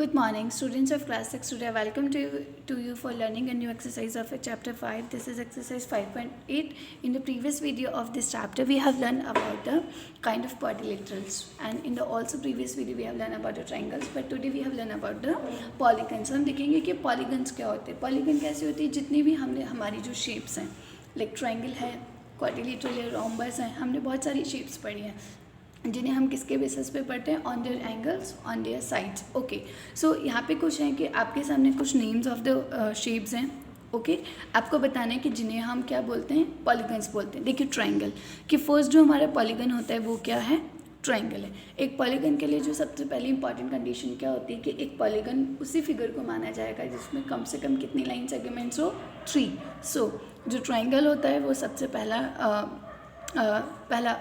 good morning, students of class 6. Today, welcome to you for learning a new exercise of chapter 5. This is exercise 5.8. In the previous video of this chapter, we have learned about the kind of quadrilaterals, and in the also previous video we have learned about the triangles. But today we have learned about the polygons. हम देखेंगे कि polygons क्या होते हैं, polygon कैसे होती है. जितनी भी हमने हमारी जो shapes हैं, like triangle है, quadrilateral है, rhombus है, हमने बहुत सारी shapes पढ़ी हैं जिन्हें हम किसके बेसिस पे पढ़ते हैं, on their angles, on their sides. Okay, so यहाँ पे कुछ है कि आपके सामने कुछ नेम्स ऑफ द शेप्स हैं. ओके, आपको बताना है कि जिन्हें हम क्या बोलते हैं, पॉलीगन्स बोलते हैं. देखिए ट्रायंगल कि फर्स्ट जो हमारा पॉलीगन होता है वो क्या है, ट्रायंगल है. एक पॉलीगन के लिए जो सबसे पहली इंपॉर्टेंट कंडीशन क्या होती है कि एक पॉलीगन उसी फिगर को माना जाएगा जिसमें कम से कम कितनी लाइन सेगमेंट्स हो, 3. सो जो ट्रायंगल होता है वो सबसे पहला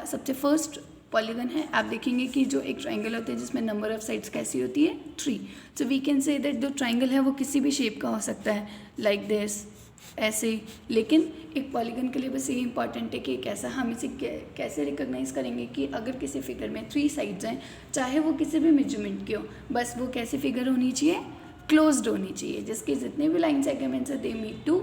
सबसे फर्स्ट पॉलीगन है. आप देखेंगे कि जो एक ट्रायंगल होता है जिसमें नंबर ऑफ साइड्स कैसी होती है, 3. So we can say that जो ट्रायंगल है वो किसी भी शेप का हो सकता है, लाइक दिस, ऐसे. लेकिन एक पॉलीगन के लिए बस ये इंपॉर्टेंट है कि कैसा हम इसे कैसे रिकॉग्नाइज करेंगे कि अगर किसी फिगर में 3 साइड्स हैं, चाहे वो किसी भी मेजरमेंट की हो, बस वो कैसी फिगर होनी चाहिए, क्लोज्ड होनी चाहिए, जिसके जितने भी लाइन सेगमेंट्स है they meet to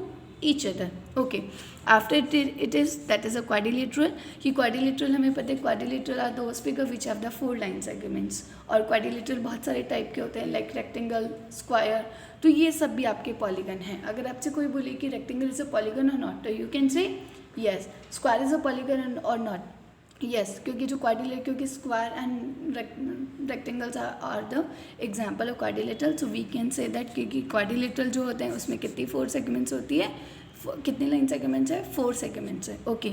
each other. Okay, after it is that is a quadrilateral. कि quadrilateral हमें पता है, quadrilateral are those figure which have the 4 line segments. और quadrilateral बहुत सारे टाइप के होते हैं, like rectangle, square. तो ये सब भी आपके पॉलीगन हैं. अगर आपसे कोई बोले कि rectangle is a polygon or not, तो you can say yes, square is a polygon or not. Yes, क्योंकि जो quadrilateral, क्योंकि square and rectangles are the example of quadrilateral. So we can say that क्योंकि quadrilateral जो होते हैं उसमें कितनी 4 segments होती है, कितनी लाइन सेगमेंट्स है, 4 सेगमेंट्स है. Okay,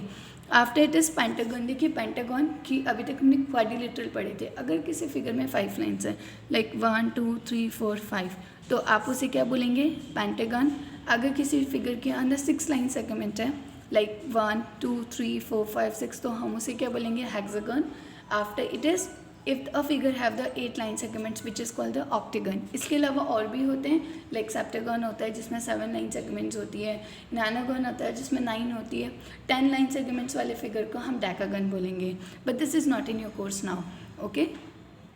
after it is pentagon. देखिए पेंटागन की अभी तक हमने क्वाड्रिलेटरल पढ़े थे. अगर किसी फिगर में 5 लाइन्स हैं, लाइक 1 2 3 4 5, तो आप उसे क्या बोलेंगे, पेंटागन. अगर किसी फिगर के अंदर 6 लाइन सेगमेंट है, लाइक 1 2 3 4 5 6, तो हम उसे क्या बोलेंगे, hexagon. After it is if a figure have the 8 line segments which is called the ऑक्टेगन. इसके अलावा और भी होते हैं, लाइक सेप्टागन होता है जिसमें 7 लाइन सेगमेंट्स होती है, नैनोगन होता है जिसमें 9 होती है. 10 लाइन सेगमेंट्स वाले फिगर को हम डेकागन बोलेंगे. But this is not in your course now. Okay,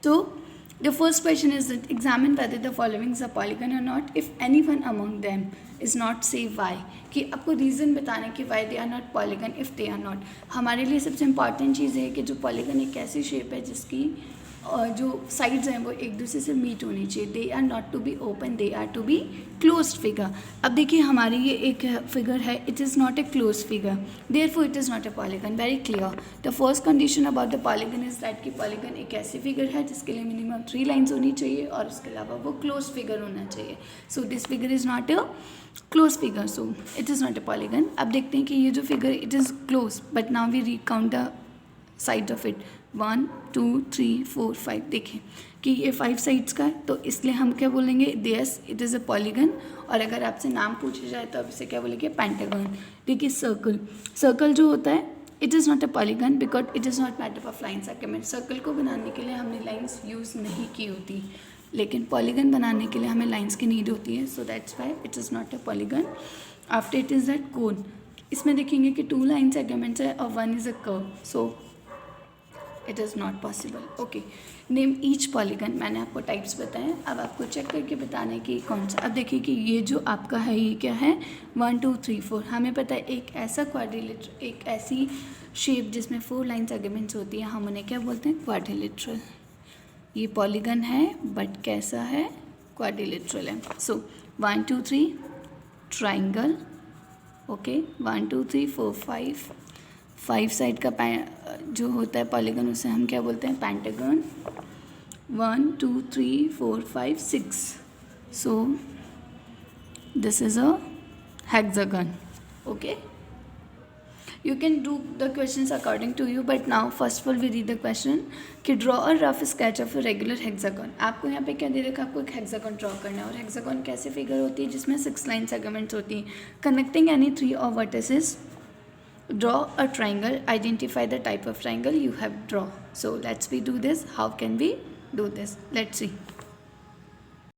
तो the first question is that examine whether the following is a polygon or not. If any one among them is not, say why. कि आपको reason बताना है कि why they are not polygon if they are not. हमारे लिए सबसे important चीज़ है कि जो पॉलीगन एक ऐसी शेप है जिसकी जो साइड्स हैं वो एक दूसरे से मीट होनी चाहिए. They are not to be open, they are to be closed figure. अब देखिए हमारी ये एक फिगर है, it is not a closed figure, therefore it is not a polygon. Very clear. The first condition about the polygon is that कि polygon एक ऐसी figure है जिसके लिए मिनिमम 3 लाइन्स होनी चाहिए और उसके अलावा वो क्लोज्ड फिगर होना चाहिए. So this figure is not a close figure, so it is not a polygon. अब देखते हैं कि ये जो figure it is close, but now we recount the side of it. 1 2 3 4 5. देखें कि ये 5 साइड्स का है, तो इसलिए हम क्या बोलेंगे, yes it is a polygon. और अगर आपसे नाम पूछा जाए तो आप इसे क्या बोलेंगे, पेंटागन. देखिए सर्कल, सर्कल जो होता है it is not a polygon because it is not made up of line segment. Circle को बनाने के लिए हमने लाइन्स यूज़ नहीं की होती, लेकिन पॉलीगन बनाने के लिए हमें लाइन्स की नीड होती है. So that's why it is not a polygon. After it is that cone. इसमें देखेंगे कि 2 लाइन सेगमेंट्स है और 1 is a curve, so it is not possible. Okay, name each polygon. मैंने आपको टाइप्स बताए, अब आपको चेक करके बताना है कि कौन सा. अब देखिए कि ये जो आपका है ये क्या है, 1 2 3 4. हमें पता है एक ऐसा क्वाड्रिलेटरल, एक ऐसी शेप जिसमें 4 लाइन सेगमेंट्स होती है, हम उन्हें क्या बोलते हैं, क्वाड्रिलेटरल. ये पॉलीगन है बट कैसा है, क्वाड्रिलेटरल है. सो 1 2 3 ट्राइंगल. ओके, 1 2 3 4 5. 5 साइड का जो होता है पॉलीगन उसे हम क्या बोलते हैं, pentagon. 1 2 3 4 5 6. So this is a hexagon. Okay, you can do the questions according to you, but now first of all we read the question कि draw a rough sketch of a regular hexagon. आपको यहाँ पे क्या दे रखा है, आपको एक hexagon draw करना है. और हेक्सागन कैसे फिगर होती है, जिसमें 6 लाइन सेगमेंट्स होती हैं. कनेक्टिंग एनी 3 और vertices. Draw a triangle. Identify the type of triangle you have draw. So let's we do this. How can we do this? Let's see.